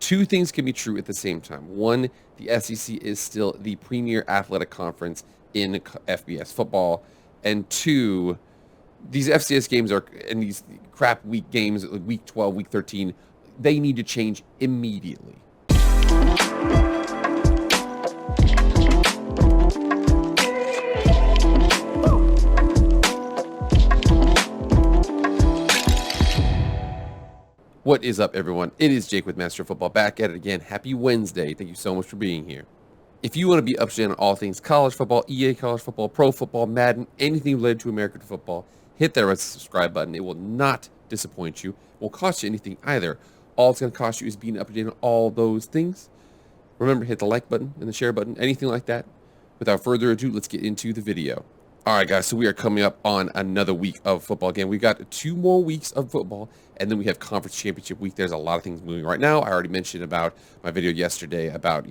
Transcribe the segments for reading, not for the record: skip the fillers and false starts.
two things can be true at the same time. One, the SEC is still the premier athletic conference in FBS football, and two, these FCS games are and these crap week games, like week 12, week 13, they need to change immediately. What is up, everyone? It is Jake with Master of Football, back at it again. Happy Wednesday. Thank you so much for being here. If you want to be up to date on all things college football, EA college football, pro football, Madden, anything related to American football, hit that red subscribe button. It will not disappoint you. It won't cost you anything either. All it's going to cost you is being up to date on all those things. Remember, hit the like button and the share button, anything like that. Without further ado, let's get into the video. All right, guys, so we are coming up on another week of football again. We've got 2 more weeks of football, and then we have conference championship week. There's a lot of things moving right now. I already mentioned about my video yesterday about,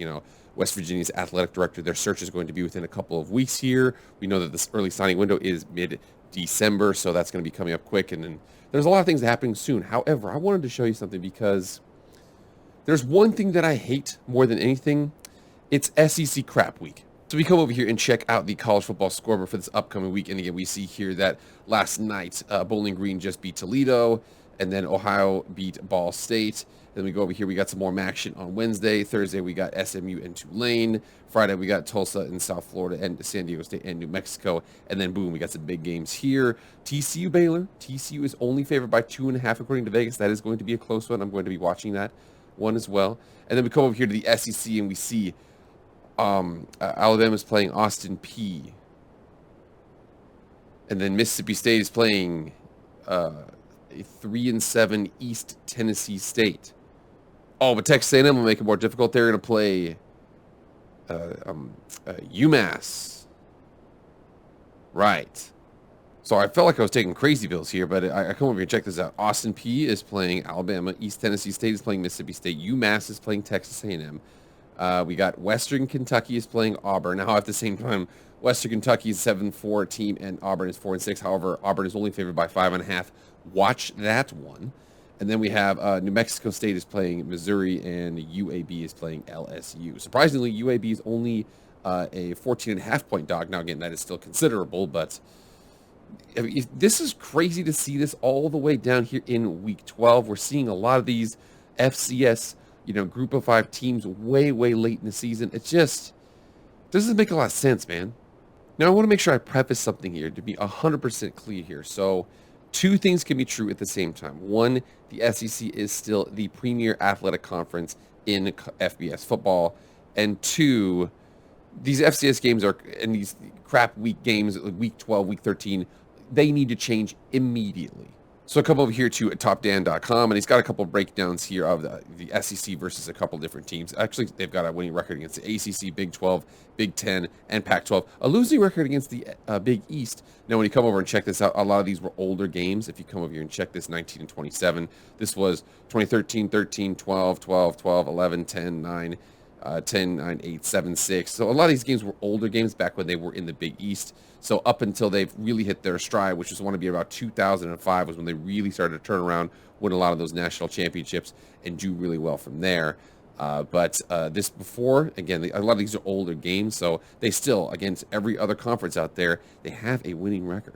West Virginia's athletic director. Their search is going to be within a couple of weeks here. We know that this early signing window is mid-December, so that's going to be coming up quick, and then there's a lot of things happening soon. However, I wanted to show you something because there's one thing that I hate more than anything. It's SEC crap week. So we come over here and check out the college football scoreboard for this upcoming week. And again, we see here that last night, Bowling Green just beat Toledo, and then Ohio beat Ball State. Then we go over here, we got some more action on Wednesday. Thursday, we got SMU and Tulane. Friday, we got Tulsa and South Florida and San Diego State and New Mexico. And then, boom, we got some big games here. TCU Baylor. TCU is only favored by 2.5 according to Vegas. That is going to be a close one. I'm going to be watching that one as well. And then we come over here to the SEC, and we see Alabama's playing Austin Peay, and then Mississippi State is playing a 3-7 East Tennessee State. Oh, but Texas A&M will make it more difficult. They're going to play UMass. Right. So I felt like I was taking crazy pills here, but I come over here and check this out. Austin Peay is playing Alabama. East Tennessee State is playing Mississippi State. UMass is playing Texas A&M. We got Western Kentucky is playing Auburn. Now, at the same time, Western Kentucky is 7-4 team, and Auburn is 4-6. However, Auburn is only favored by 5.5. Watch that one. And then we have New Mexico State is playing Missouri, and UAB is playing LSU. Surprisingly, UAB is only a 14.5-point dog. Now, again, that is still considerable, but this is crazy to see this all the way down here in Week 12. We're seeing a lot of these FCS group of 5 teams way late in the season. It just doesn't make a lot of sense, man. Now, I want to make sure I preface something here to be 100% clear here. So, 2 things can be true at the same time. One, the SEC is still the premier athletic conference in FBS football. And 2, these FCS games and these crap week games, like week 12, week 13, they need to change immediately. So I come over here to topdan.com, and he's got a couple of breakdowns here of the SEC versus a couple different teams. Actually, they've got a winning record against the ACC, Big 12, Big 10, and Pac-12. A losing record against the Big East. Now, when you come over and check this out, a lot of these were older games. If you come over here and check this, 19 and 27. This was 2013, 13, 12, 12, 12, 11, 10, 9, 10, 9, 8, 7, 6. So a lot of these games were older games back when they were in the Big East. So up until they've really hit their stride, which was want to be about 2005, was when they really started to turn around, win a lot of those national championships, and do really well from there. But this before, again, a lot of these are older games, so they still, against every other conference out there, they have a winning record.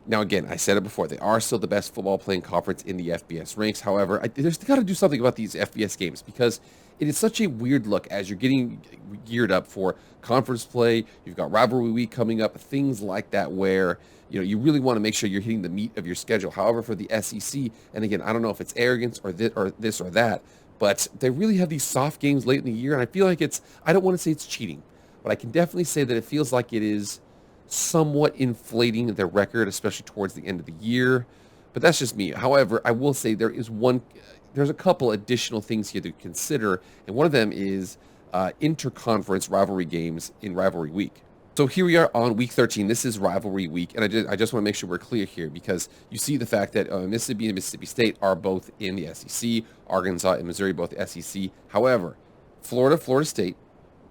Now, again, I said it before, they are still the best football playing conference in the FBS ranks. However, there's got to do something about these FBS games because it is such a weird look as you're getting geared up for conference play. You've got rivalry week coming up, things like that where, you really want to make sure you're hitting the meat of your schedule. However, for the SEC, and again, I don't know if it's arrogance or this or that, but they really have these soft games late in the year, and I feel like I don't want to say it's cheating, but I can definitely say that it feels like it is somewhat inflating their record, especially towards the end of the year. But that's just me. However, I will say there's a couple additional things here to consider, and one of them is interconference rivalry games in rivalry week. So here we are on week 13. This is rivalry week, and I just want to make sure we're clear here because you see the fact that Mississippi and Mississippi State are both in the SEC, Arkansas and Missouri both SEC. However, Florida State,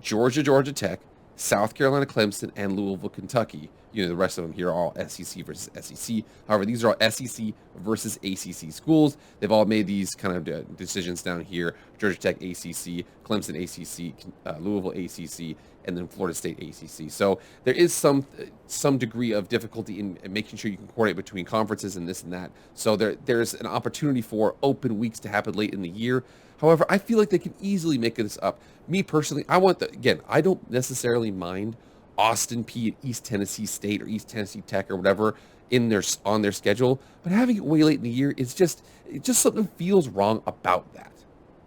Georgia Tech, South Carolina, Clemson, and Louisville, Kentucky. The rest of them here are all SEC versus SEC. However, these are all SEC versus ACC schools. They've all made these kind of decisions down here. Georgia Tech ACC, Clemson ACC, Louisville ACC, and then Florida State ACC. So there is some degree of difficulty in making sure you can coordinate between conferences and this and that. So there's an opportunity for open weeks to happen late in the year. However, I feel like they can easily make this up. Me personally, I don't necessarily mind Austin Peay at East Tennessee State or East Tennessee Tech or whatever on their schedule, but having it way late in the year is just something feels wrong about that.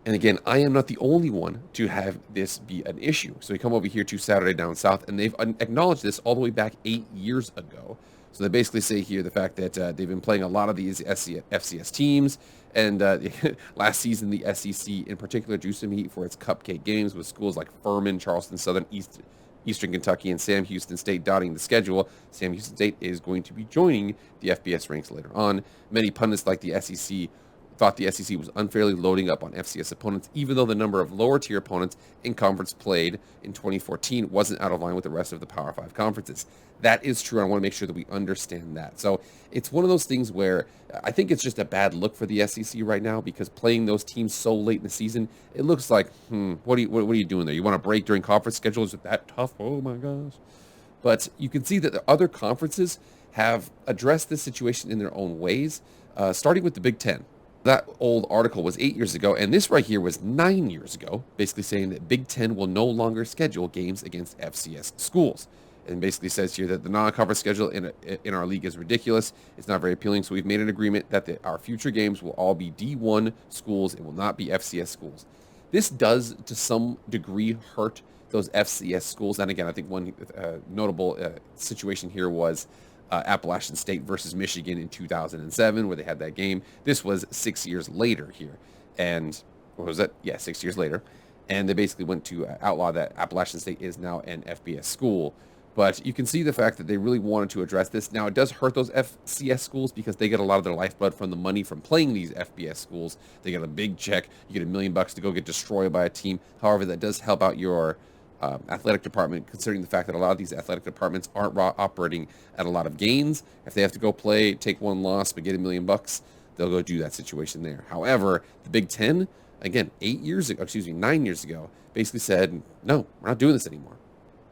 And again, I am not the only one to have this be an issue. So we come over here to Saturday Down South, and they've acknowledged this all the way back 8 years ago. So they basically say here the fact that they've been playing a lot of these FCS teams, and last season the SEC in particular drew some heat for its cupcake games with schools like Furman, Charleston Southern, Eastern Kentucky, and Sam Houston State dotting the schedule. Sam Houston State is going to be joining the FBS ranks later on. Many pundits like the SEC thought the SEC was unfairly loading up on FCS opponents, even though the number of lower tier opponents in conference played in 2014 wasn't out of line with the rest of the Power 5 conferences. That is true. I want to make sure that we understand that. So it's one of those things where I think it's just a bad look for the SEC right now, because playing those teams so late in the season, it looks like, what are you doing there? You want to break during conference schedules? Is it that tough? Oh my gosh. But you can see that the other conferences have addressed this situation in their own ways, starting with the Big Ten. That old article was 8 years ago, and this right here was 9 years ago, basically saying that Big Ten will no longer schedule games against FCS schools. And basically says here that the non-conference schedule in our league is ridiculous. It's not very appealing, so we've made an agreement that our future games will all be D1 schools. It will not be FCS schools. This does, to some degree, hurt those FCS schools. And again, I think one notable situation here was Appalachian State versus Michigan in 2007, where they had that game. This was 6 years later here. And what was that? Yeah, 6 years later. And they basically went to outlaw that Appalachian State is now an FBS school. But you can see the fact that they really wanted to address this. Now, it does hurt those FCS schools because they get a lot of their lifeblood from the money from playing these FBS schools. They get a big check. You get $1 million to go get destroyed by a team. However, that does help out your athletic department, considering the fact that a lot of these athletic departments aren't operating at a lot of gains. If they have to go play, take one loss, but get $1 million, they'll go do that situation there. However, the Big Ten, again, 9 years ago, basically said, no, we're not doing this anymore.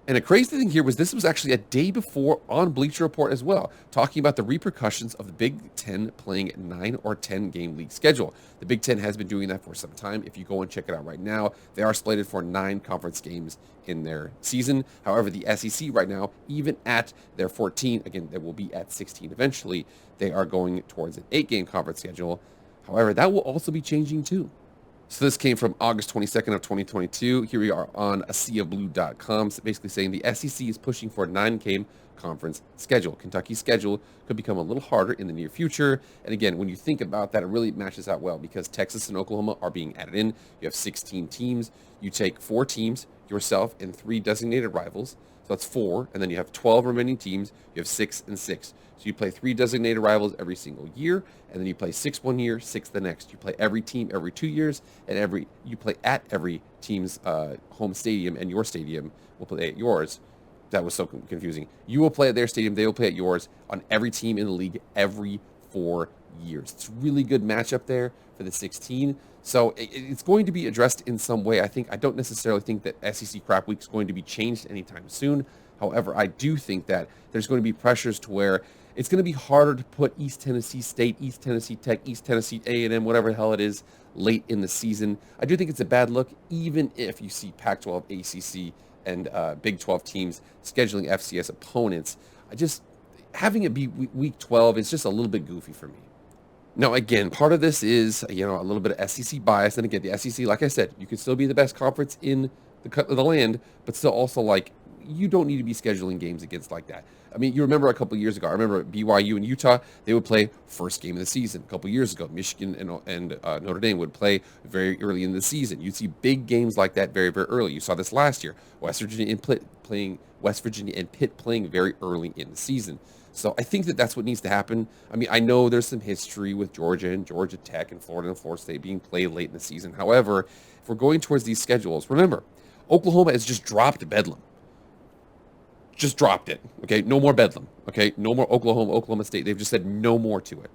And a crazy thing here was this was actually a day before on Bleacher Report as well, talking about the repercussions of the Big Ten playing a 9 or 10 game league schedule. The Big Ten has been doing that for some time. If you go and check it out right now, they are slated for 9 conference games in their season. However, the SEC right now, even at their 14, again, they will be at 16 eventually, they are going towards an 8-game conference schedule. However, that will also be changing too. So this came from August 22nd of 2022. Here we are on aseablue.com, so basically saying the SEC is pushing for a 9-game conference schedule. Kentucky's schedule could become a little harder in the near future. And again, when you think about that, it really matches out well because Texas and Oklahoma are being added in. You have 16 teams. You take 4 teams, yourself, and 3 designated rivals. So that's 4. And then you have 12 remaining teams. You have 6 and 6. So you play 3 designated rivals every single year, and then you play 6 one year, 6 the next. You play every team every 2 years, and you play at every team's home stadium, and your stadium will play at yours. That was so confusing. You will play at their stadium, they will play at yours on every team in the league every 4 years. It's a really good matchup there for the 16. So it's going to be addressed in some way. I don't necessarily think that SEC Crap Week is going to be changed anytime soon. However, I do think that there's going to be pressures to where it's going to be harder to put East Tennessee State, East Tennessee Tech, East Tennessee A&M, whatever the hell it is, late in the season. I do think it's a bad look, even if you see Pac-12, ACC, and Big 12 teams scheduling FCS opponents. Having it be week 12 is just a little bit goofy for me. Now, again, part of this is, a little bit of SEC bias. And again, the SEC, like I said, you could still be the best conference in the land, but still also, you don't need to be scheduling games against like that. I mean, you remember a couple of years ago, I remember BYU and Utah, they would play first game of the season. A couple of years ago, Michigan and Notre Dame would play very early in the season. You'd see big games like that very, very early. You saw this last year, West Virginia and Pitt playing very early in the season. So I think that that's what needs to happen. I mean, I know there's some history with Georgia and Georgia Tech and Florida State being played late in the season. However, if we're going towards these schedules, remember, Oklahoma has just dropped Bedlam. just dropped it. Okay, no more Bedlam. Okay, no more Oklahoma State. They've just said no more to it.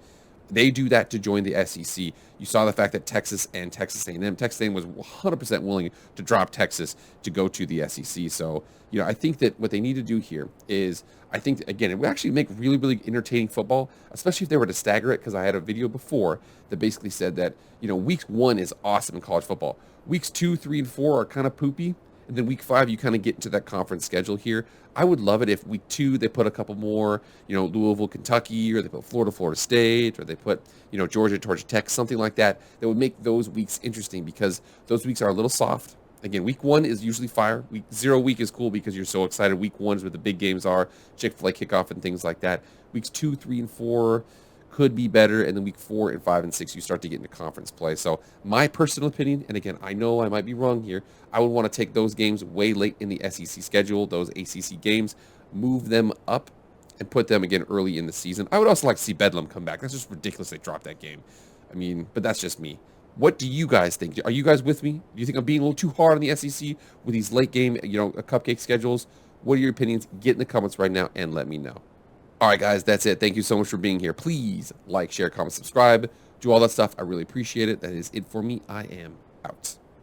They do that to join the SEC. You saw the fact that Texas and Texas A&M, Texas A&M was 100% willing to drop Texas to go to the SEC. So, I think that what they need to do here is, I think, again, it would actually make really, really entertaining football, especially if they were to stagger it, because I had a video before that basically said that, week 1 is awesome in college football. Weeks 2, 3, and 4 are kind of poopy. And then week 5, you kind of get into that conference schedule here. I would love it if week 2, they put a couple more, Louisville, Kentucky, or they put Florida State, or they put, Georgia Tech, something like that. That would make those weeks interesting because those weeks are a little soft. Again, week 1 is usually fire. Week 0 is cool because you're so excited. Week 1 is where the big games are, Chick-fil-A kickoff and things like that. Weeks 2, 3, and 4 could be better, and then week 4 and 5 and 6 you start to get into conference play. So my personal opinion, and again, I know I might be wrong here, I would want to take those games way late in the SEC schedule, those ACC games, move them up and put them again early in the season. I would also like to see Bedlam come back. That's just ridiculous they dropped that game. I mean, but that's just me. What do you guys think? Are you guys with me? Do you think I'm being a little too hard on the SEC with these late game, cupcake schedules? What are your opinions? Get in the comments right now and let me know. All right, guys, that's it. Thank you so much for being here. Please like, share, comment, subscribe, do all that stuff. I really appreciate it. That is it for me. I am out.